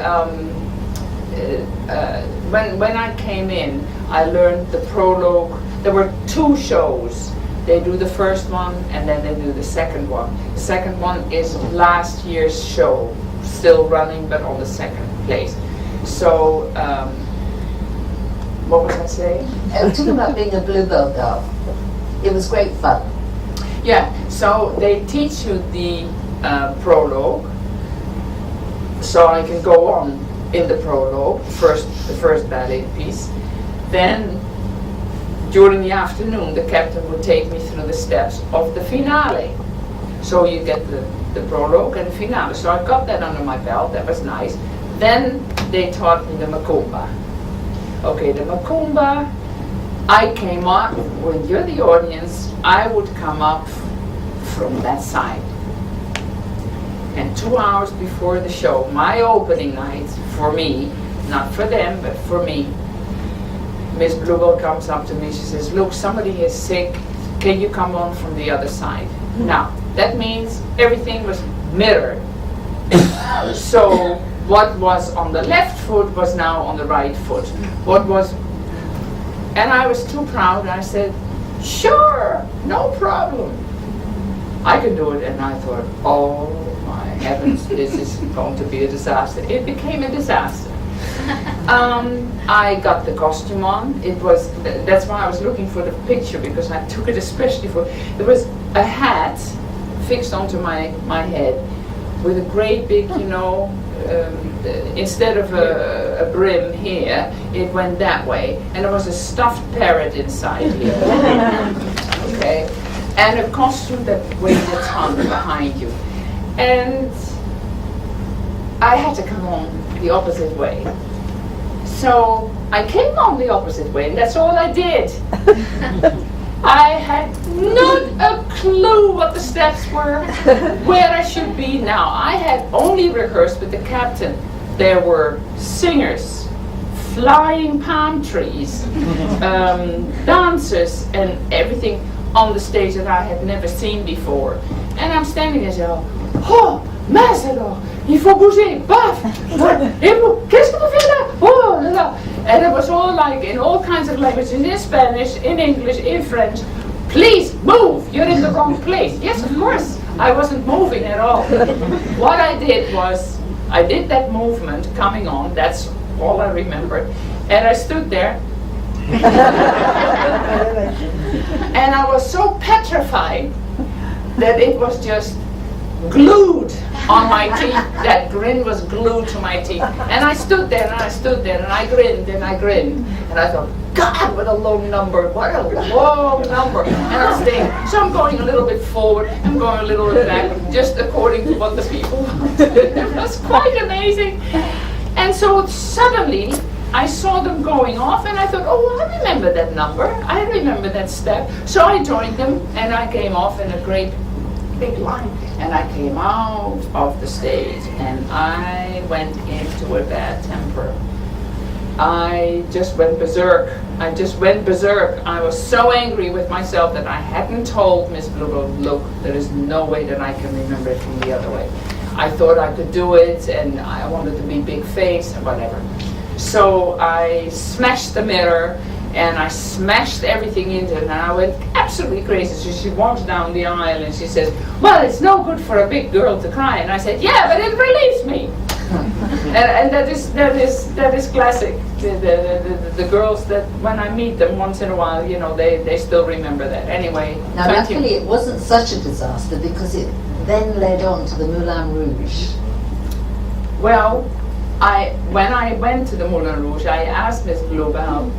S3: when I came in, I learned the prologue. There were 2 shows. They do the first one and then they do the second one. The second one is last year's show, still running but on the second place. So, what was I saying?
S4: Talking about being a Bluebell girl. It was great fun.
S3: Yeah, so they teach you the prologue, so I can go on in the prologue, the first ballet piece. Then, during the afternoon, the captain would take me through the steps of the finale. So you get the prologue and the finale. So I got that under my belt, that was nice. Then they taught me the macumba. Okay, the macumba, I came up, when you're the audience, I would come up from that side. And 2 hours before the show, my opening night, for me, not for them, but for me, Miss Bluebell comes up to me, she says, look, somebody is sick, can you come on from the other side? Now, that means everything was mirrored. So, what was on the left foot was now on the right foot. And I was too proud, and I said, sure, no problem. I can do it, and I thought, oh my heavens, this is going to be a disaster. It became a disaster. I got the costume on. That's why I was looking for the picture, because I took it especially for, there was a hat fixed onto my head with a great big, instead of a brim here, it went that way, and there was a stuffed parrot inside here. Okay, and a costume that weighed a ton behind you, and I had to come on the opposite way. So I came on the opposite way, and that's all I did. I had not a clue what the steps were, where I should be now. I had only rehearsed with the captain. There were singers, flying palm trees, dancers, and everything on the stage that I had never seen before. And I'm standing there saying, oh, mince alors, il faut bouger, paf, qu'est-ce que vous faites là? Oh, là, là. And it was all like in all kinds of languages, in Spanish, in English, in French. Please move, you're in the wrong place. Yes, of course, I wasn't moving at all. What I did was, I did that movement coming on, that's all I remembered. And I stood there. And I was so petrified that it was just glued on my teeth. That grin was glued to my teeth. And I stood there and I stood there and I grinned and I grinned. And I thought, God, what a long number, what a long number. And I'm staying. So I'm going a little bit forward, I'm going a little bit back, just according to what the people wanted. It was quite amazing. And so suddenly, I saw them going off and I thought, oh, I remember that number. I remember that step. So I joined them and I came off in a great big line. And I came out of the stage and I went into a bad temper. I just went berserk. I was so angry with myself that I hadn't told Miss Bluebell, look, there is no way that I can remember it from the other way. I thought I could do it and I wanted to be big face and whatever. So I smashed the mirror and I smashed everything into it and I went absolutely crazy. So she walks down the aisle and she says, well, it's no good for a big girl to cry. And I said, yeah, but it relieves me. and that is classic. The girls that when I meet them once in a while, they still remember that. Anyway.
S4: Now luckily it wasn't such a disaster because it then led on to the Moulin Rouge.
S3: Well, when I went to the Moulin Rouge, I asked Miss Bluebell,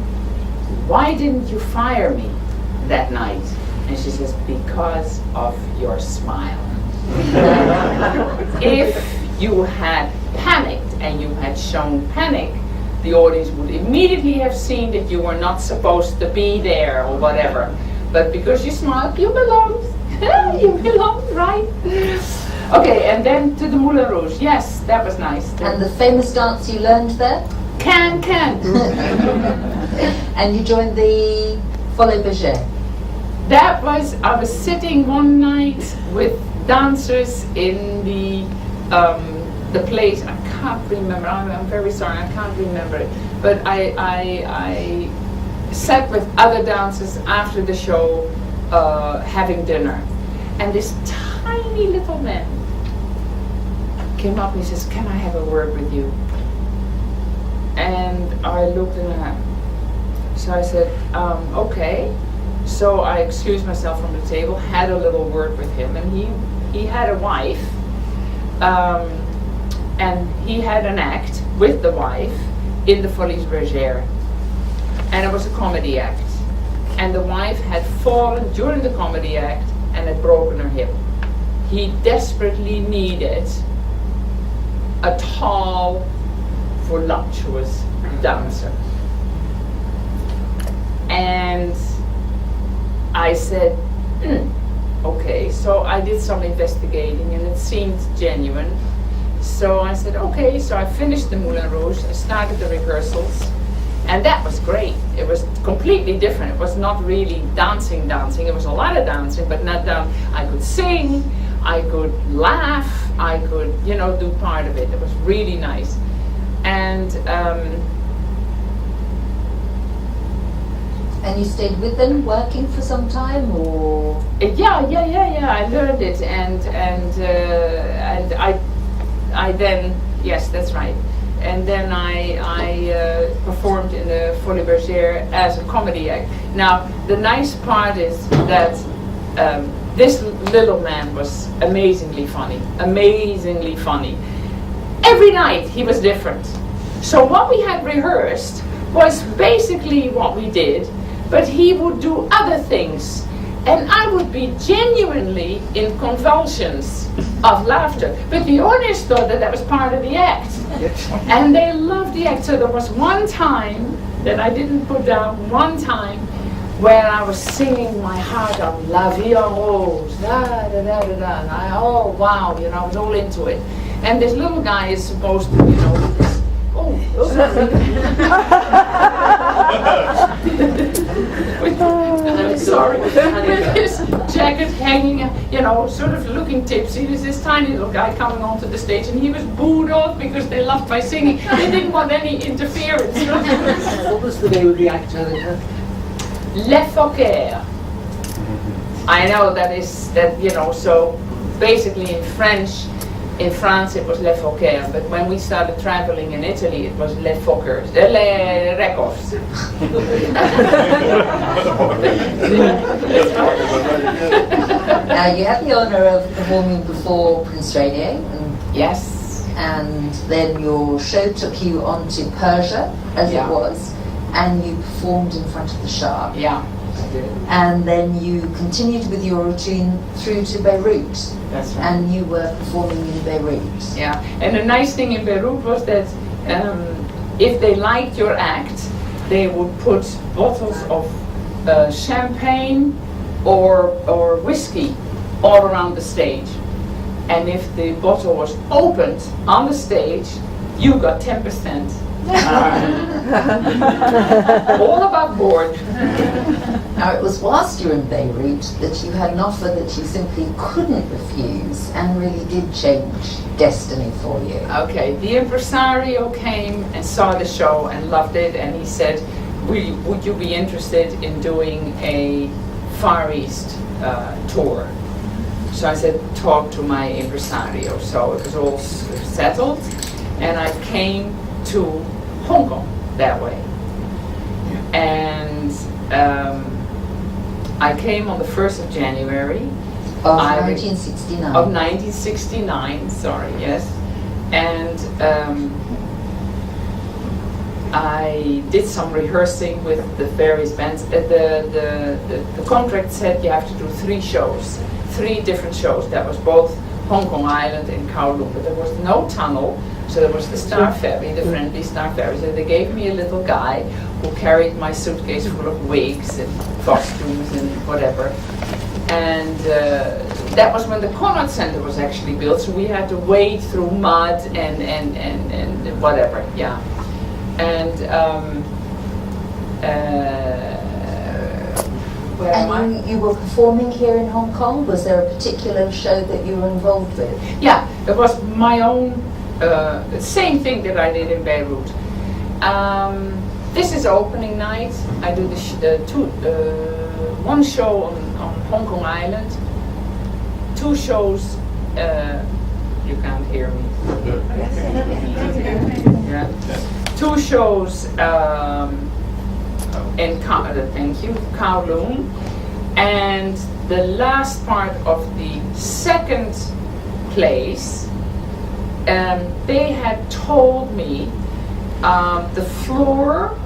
S3: why didn't you fire me that night? And she says, because of your smile. If you had panicked and you had shown panic, the audience would immediately have seen that you were not supposed to be there or whatever. But because you smiled, you belong. You belong, right? Okay, and then to the Moulin Rouge. Yes, that was nice.
S4: And the famous dance you learned there?
S3: Can.
S4: And you joined the Folie Bergère.
S3: I was sitting one night with dancers in the place. I can't remember. I'm very sorry. I can't remember it. But I sat with other dancers after the show, having dinner, and this tiny little man came up and he says, "Can I have a word with you?" And I looked at him. So I said, "Okay." So I excused myself from the table, had a little word with him, and he had a wife, and he had an act with the wife in the Folies Bergère, and it was a comedy act, and the wife had fallen during the comedy act and had broken her hip. He desperately needed a tall, voluptuous dancer. And I said, okay, so I did some investigating and it seemed genuine. So I said, okay, so I finished the Moulin Rouge, I started the rehearsals, and that was great. It was completely different. It was not really dancing. It was a lot of dancing, but not down. I could sing, I could laugh, I could, do part of it. It was really nice. And
S4: you stayed with them, working for some time, or?
S3: Yeah. I learned it, and I then, yes, that's right. And then I performed in the Folies Bergère as a comedy act. Now, the nice part is that this little man was amazingly funny. Every night he was different. So what we had rehearsed was basically what we did, but he would do other things. And I would be genuinely in convulsions of laughter. But the audience thought that was part of the act. And they loved the act. So there was one time that I didn't put down, where I was singing my heart out, La Vie en Rose, da da da da da. And I was all into it. And this little guy is supposed to, with this, sorry, with his jacket hanging, sort of looking tipsy. There's this tiny little guy coming onto the stage, and he was booed off because they loved my singing. They didn't want any interference.
S5: What was the name of the actor?
S3: Les Fockers. I know so basically in France it was Les Fockers, but when we started traveling in Italy it was Les Fockers, Les Records.
S4: Now you had the honour of performing before Prince Radio.
S3: Yes.
S4: And then your show took you on to Persia, as it was, and you performed in front of the Shah.
S3: Yeah.
S4: And then you continued with your routine through to Beirut.
S3: That's right.
S4: And you were performing in Beirut.
S3: Yeah, and the nice thing in Beirut was that if they liked your act, they would put bottles of champagne or whiskey all around the stage. And if the bottle was opened on the stage, you got 10%. All above board.
S4: Now it was whilst you were in Beirut that you had an offer that you simply couldn't refuse and really did change destiny for you.
S3: Okay, the impresario came and saw the show and loved it, and he said, would you be interested in doing a Far East tour? So I said, talk to my impresario. So it was all settled, and I came to Hong Kong that way. And I came on the 1st of January.
S4: Of 1969.
S3: Of 1969, sorry, yes. And I did some rehearsing with the various bands. The contract said you have to do 3 shows, 3 different shows. That was both Hong Kong Island and Kowloon, but there was no tunnel. So there was the Star Ferry, the friendly Star Ferry. So they gave me a little guy who carried my suitcase full of wigs and costumes and whatever. And that was when the Conrad Center was actually built. So we had to wade through mud and whatever, yeah. And where am I?
S4: And you were performing here in Hong Kong? Was there a particular show that you were involved with?
S3: Yeah, it was my own, same thing that I did in Beirut. this is opening night. I do one show on Hong Kong Island, 2 shows. You can't hear me. Yeah. 2 shows in Kowloon, and the last part of the second place, they had told me the floor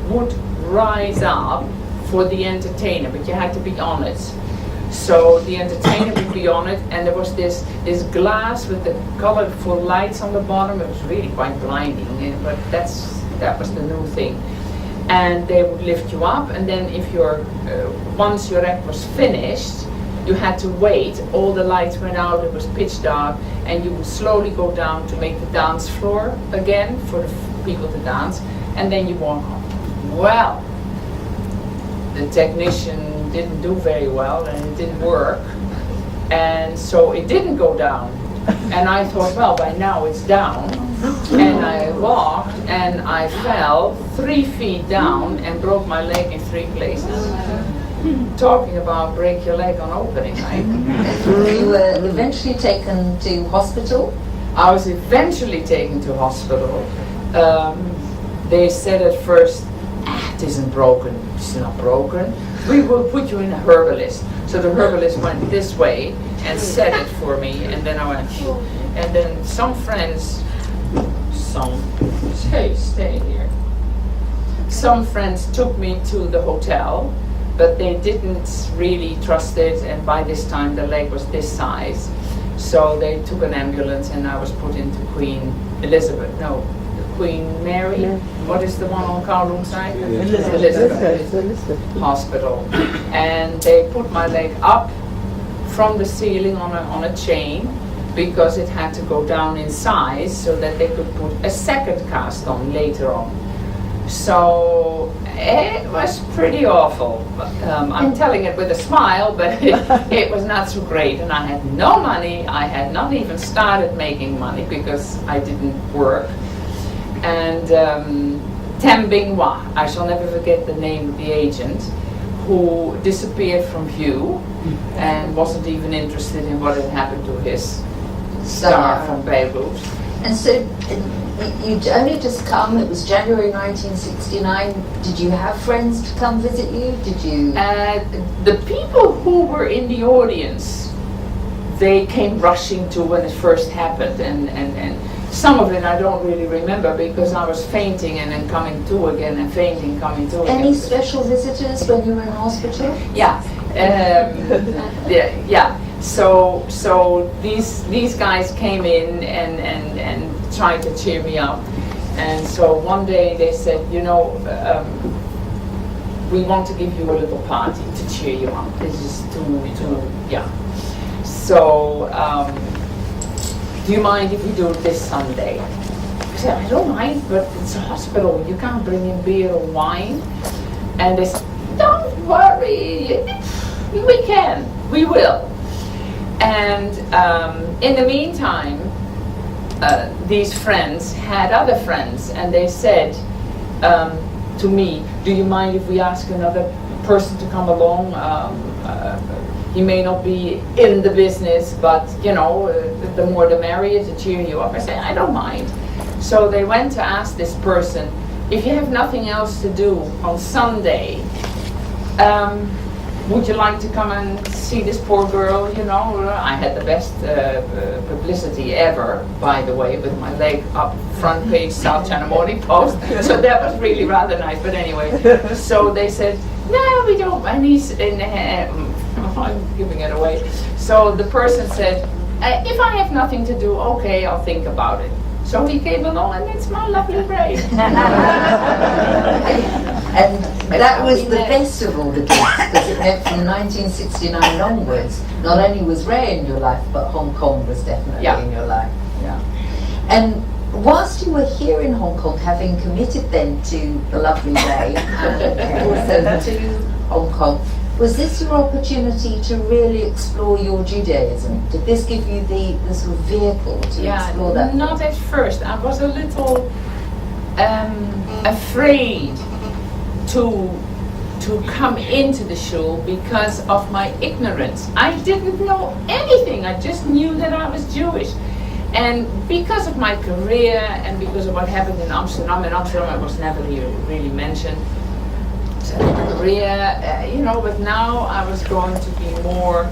S3: would rise up for the entertainer, but you had to be on it. So the entertainer would be on it, and there was this glass with the colorful lights on the bottom. It was really quite blinding, but that was the new thing. And they would lift you up, and then if once your act was finished, you had to wait. All the lights went out, it was pitch dark, and you would slowly go down to make the dance floor again for the people to dance, and then you walk on. Well, the technician didn't do very well, and it didn't work, and so it didn't go down. And I thought, well, by now it's down. And I walked, and I fell 3 feet down and broke my leg in 3 places. Talking about break your leg on opening night.
S4: You were eventually taken to hospital?
S3: I was eventually taken to hospital. They said at first, it isn't broken, it's not broken. We will put you in a herbalist. So the herbalist went this way and said it for me, and then I went, and then some friends, stay here. Some friends took me to the hotel, but they didn't really trust it, and by this time the leg was this size. So they took an ambulance, and I was put into Queen Mary. Yeah. What is the one on Kowloon side? Elizabeth Hospital. And they put my leg up from the ceiling on a chain, because it had to go down in size so that they could put a second cast on later on. So it was pretty awful. I'm telling it with a smile, but it was not so great, and I had no money. I had not even started making money because I didn't work. And Tam Bing Hua, I shall never forget the name of the agent, who disappeared from view and wasn't even interested in what had happened to his star from Beirut.
S4: And so you'd only just come, it was January 1969. Did you have friends to come visit you? Did you?
S3: The people who were in the audience, they came rushing to when it first happened, and some of it I don't really remember because I was fainting and then coming to again and fainting, coming to again.
S4: Any special visitors when you were in hospital?
S3: Yeah. Yeah. So these guys came in and tried to cheer me up. And so one day they said, we want to give you a little party to cheer you up. This is yeah. So, do you mind if we do it this Sunday? I said, I don't mind, but it's a hospital. You can't bring in beer or wine. And they said, don't worry, we will. And in the meantime, these friends had other friends, and they said to me, do you mind if we ask another person to come along? He may not be in the business, but the more the merrier to cheer you up. I said, I don't mind. So they went to ask this person, if you have nothing else to do on Sunday, would you like to come and see this poor girl? I had the best publicity ever, by the way, with my leg up front page South China Morning Post. So that was really rather nice. But anyway, so they said, no, we don't. And I'm giving it away. So the person said, if I have nothing to do, okay, I'll think about it. So he came along, and it's my lovely brain.
S4: And that was the best of all the gifts, because it meant from 1969 onwards, not only was Ray in your life, but Hong Kong was definitely in your life.
S3: Yeah.
S4: And whilst you were here in Hong Kong, having committed then to the lovely Ray, and also to Hong Kong, was this your opportunity to really explore your Judaism? Did this give you the sort of vehicle to explore that?
S3: Not at first. I was a little afraid to come into the shul because of my ignorance. I didn't know anything. I just knew that I was Jewish. And because of my career and because of what happened in Amsterdam I was never really mentioned. So career, but now I was going to be more,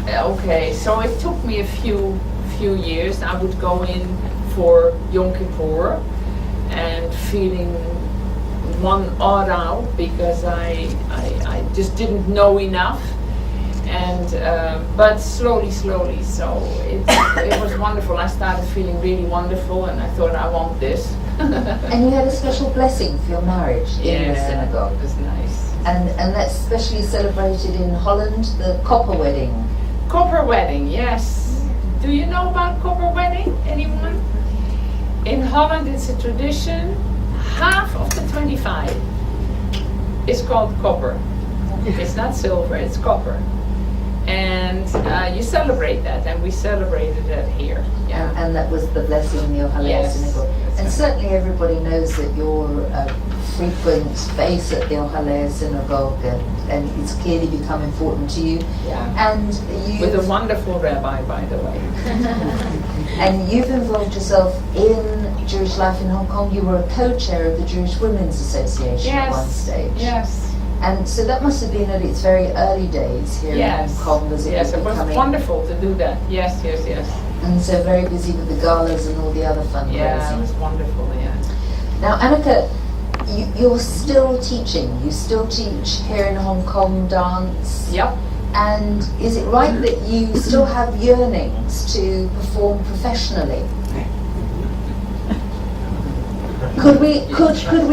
S3: okay, so it took me a few years. I would go in for Yom Kippur and feeling one odd out because I just didn't know enough. And but slowly, so it was wonderful. I started feeling really wonderful, and I thought, I want this.
S4: And you had a special blessing for your marriage in the synagogue.
S3: It was nice.
S4: And that's especially celebrated in Holland, the copper wedding.
S3: Copper wedding, yes. Do you know about copper wedding? Anyone? In Holland, it's a tradition. Half of the 25 is called copper. It's not silver, it's copper. And you celebrate that, and we celebrated that here. Yeah.
S4: And that was the blessing in the Ohio
S3: Yes.
S4: Synagogue. And certainly everybody knows that you're a frequent face at the Ohio Synagogue, and it's clearly become important to you.
S3: Yeah.
S4: And
S3: With a wonderful rabbi, by the way.
S4: and you've involved yourself in Jewish life in Hong Kong. You were a co-chair of the Jewish Women's Association at one stage.
S3: Yes.
S4: And so that must have been at its very early days here in Hong Kong as it was
S3: it was
S4: becoming.
S3: wonderful to do that. Yes.
S4: And so very busy with the galas and all the other fundraising.
S3: Yeah, it was wonderful, yeah.
S4: Now, Anneke, you're still teaching. You still teach here in Hong Kong dance.
S3: Yep.
S4: And is it right that you still have yearnings to perform professionally? Could we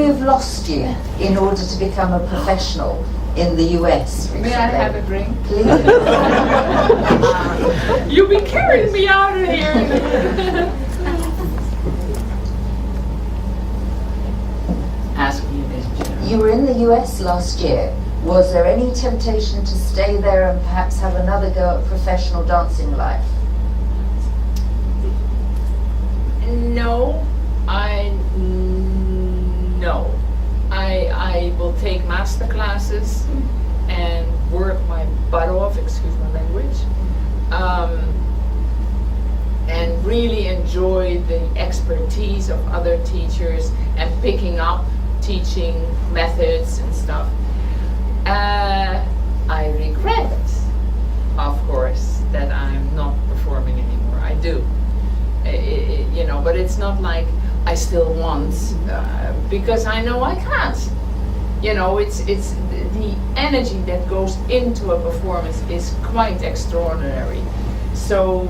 S4: have lost you in order to become a professional in the US recently?
S3: May I have a drink?
S4: Please.
S3: You'll be carrying me out of here. Ask me this, Jim.
S4: You were in the US last year. Was there any temptation to stay there and perhaps have another go at professional dancing life?
S3: No, I will take master classes and work my butt off, excuse my language, and really enjoy the expertise of other teachers and picking up teaching methods and stuff. I regret, of course, that I'm not performing anymore. I do. But it's not like I still want, because I know I can't. It's the energy that goes into a performance is quite extraordinary. So,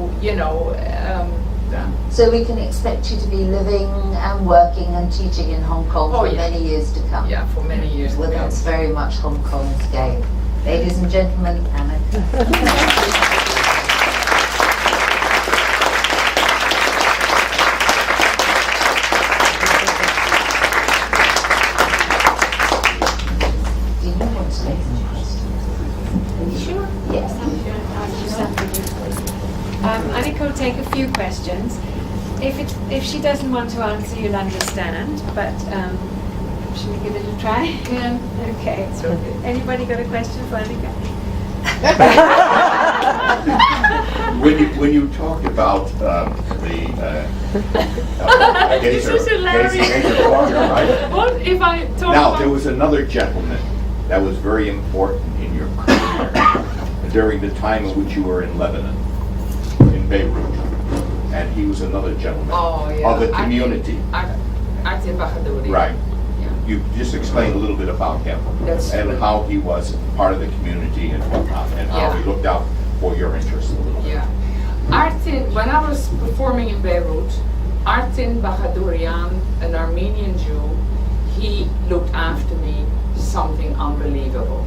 S4: So we can expect you to be living and working and teaching in Hong Kong for many years to come.
S3: Yeah, for many years
S4: Well,
S3: to come.
S4: that's very much Hong Kong's game. Ladies and gentlemen, Anneke.
S1: Anneke will take a few questions. If she doesn't want to answer, you'll understand. But should we give it a try?
S3: Yeah.
S1: Okay.
S3: It's okay.
S1: Anybody got a question for Anneke?
S6: When you talked about
S3: This is hilarious. What if I talk
S6: Now,
S3: about...
S6: there was another gentleman that was very important in your career during the time in which you were in Lebanon, in Beirut, and he was another gentleman of the community.
S3: Arte Bahadouri.
S6: Right.
S3: Yeah.
S6: You just explained a little bit about him
S3: That's
S6: and
S3: true.
S6: how he was part of the community and whatnot, and how he looked out for your interests a little bit.
S3: Yeah. Artin, when I was performing in Beirut, Artin Bahadourian, an Armenian Jew, he looked after me something unbelievable.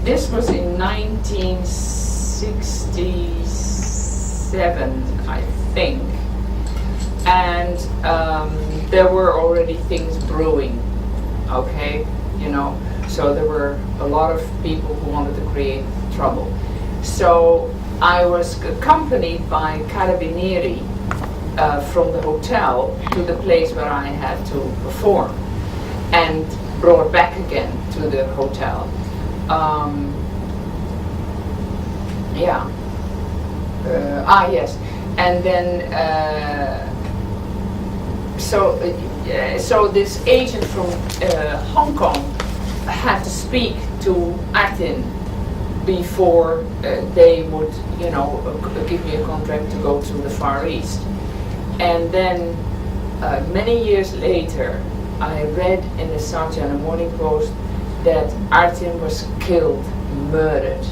S3: This was in 1967, I think. And there were already things brewing, okay? So there were a lot of people who wanted to create trouble. So I was accompanied by carabinieri from the hotel to the place where I had to perform. and brought back again to the hotel. Yes, and then so this agent from Hong Kong had to speak to Artin before they would, give me a contract to go to the Far East. And then many years later, I read in the South China Morning Post that Artin was killed, murdered.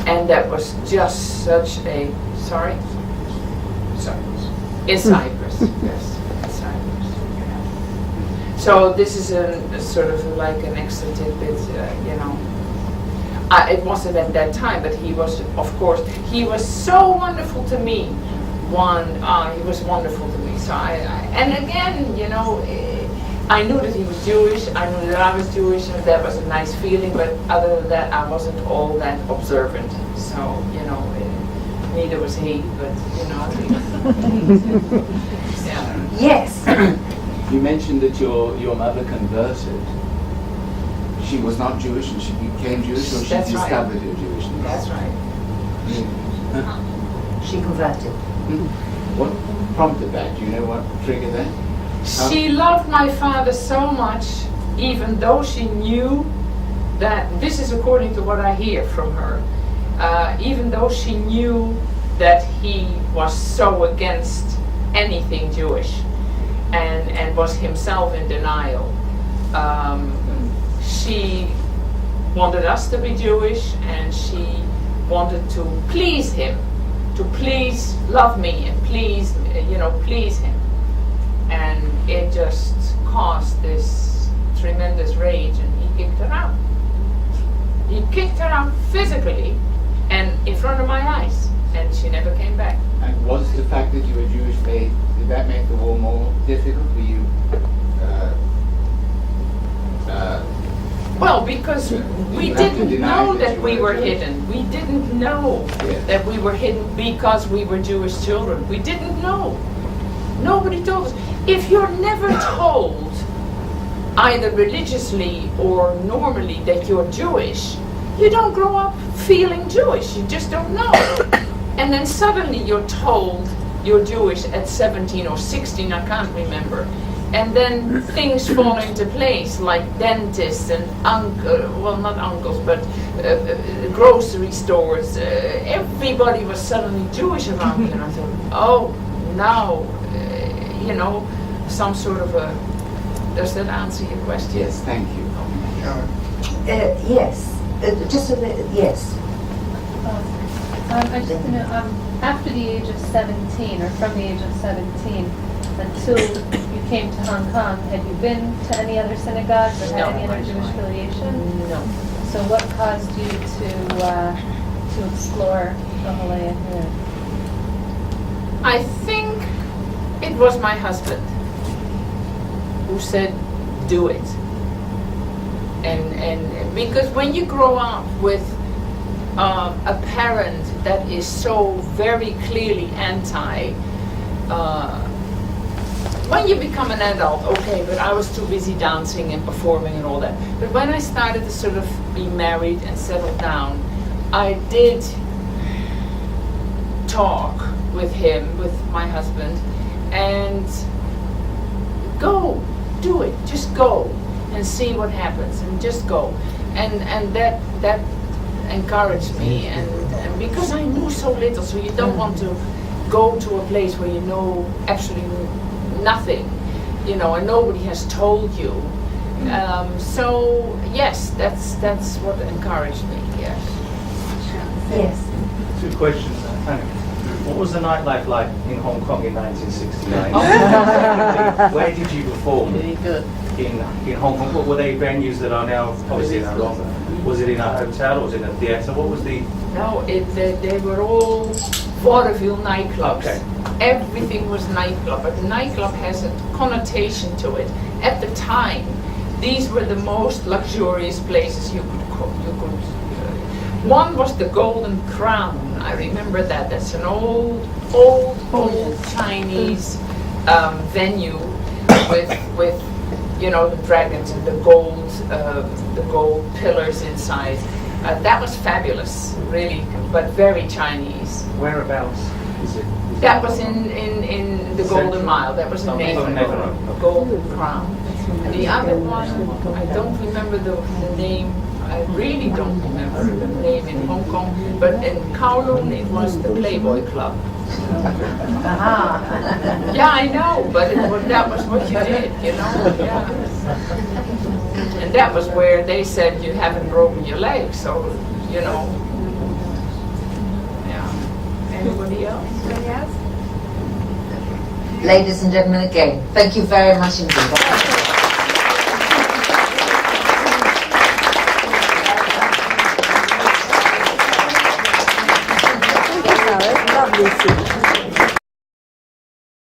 S3: And that was just such a, sorry?
S6: Cyprus.
S3: In Cyprus, yes, in Cyprus. Yeah. So this is a sort of like an extra tidbit, it wasn't at that time, but he was, of course, he was so wonderful to me. He was wonderful to me. So and again, I knew that he was Jewish, I knew that I was Jewish, and that was a nice feeling, but other than that, I wasn't all that observant. So, neither was he, but, yeah.
S4: Yes.
S5: You mentioned that your mother converted. She was not Jewish and she became Jewish, or she
S3: That's right.
S5: discovered her Jewishness?
S3: That's right.
S4: She converted.
S5: What prompted that? Do you know what triggered that?
S3: She loved my father so much, even though she knew that, this is according to what I hear from her, even though she knew that he was so against anything Jewish and was himself in denial. She wanted us to be Jewish, and she wanted to please him, to please love me and please him. And it just caused this tremendous rage, and he kicked her out. He kicked her out physically and in front of my eyes, and she never came back.
S5: And was the fact that you were Jewish did that make the war more difficult? Were you
S3: well, because we didn't know that we were hidden. We didn't know that we were hidden because we were Jewish children. We didn't know. Nobody told us. If you're never told, either religiously or normally, that you're Jewish, you don't grow up feeling Jewish. You just don't know. And then suddenly you're told you're Jewish at 17 or 16, I can't remember. And then things fall into place, like dentists and not uncles, but grocery stores. Everybody was suddenly Jewish around me, and I thought, oh, now, some sort of a. Does that answer your question?
S5: Yes, thank you.
S4: Yes. Just a little. Yes.
S7: I just want to know, after the age of 17, or from the age of 17, until you came to Hong Kong, had you been to any other synagogues or had any other Jewish affiliation?
S3: No.
S7: So what caused you to explore the Halea here?
S3: I think it was my husband who said, do it. And because when you grow up with a parent that is so very clearly anti, when you become an adult, okay, but I was too busy dancing and performing and all that. But when I started to sort of be married and settle down, I did talk with him, with my husband, and go, do it, just go and see what happens, and just go. And that encouraged me, and because I knew so little, so you don't want to go to a place where you know absolutely nothing, and nobody has told you. So yes, that's what encouraged me. Yes.
S4: Yes.
S8: Two questions, Anneke. What was the nightlife like in Hong Kong in 1969? Where did you perform in Hong Kong? What were they venues that are now obviously no longer? Was it in a hotel or was it in a theatre? What was the...
S3: No, they were all vaudeville nightclubs.
S8: Okay.
S3: Everything was nightclub, but nightclub has a connotation to it. At the time, these were the most luxurious places you could one was the Golden Crown. I remember that. That's an old Chinese venue with you know, the dragons and the gold pillars inside. That was fabulous, really, but very Chinese.
S8: Whereabouts is it?
S3: That was in the Golden Mile. That was in Nathan Road, Golden Crown. And the other one, I don't remember the name. I really don't remember the name in Hong Kong. But in Kowloon, it was the Playboy Club. Yeah, I know, but that was what you did, you know. Yeah. And that was where they said you haven't broken your leg, so you know. Anybody else?
S4: Ladies and gentlemen, again, thank you very much indeed.
S9: Lovely.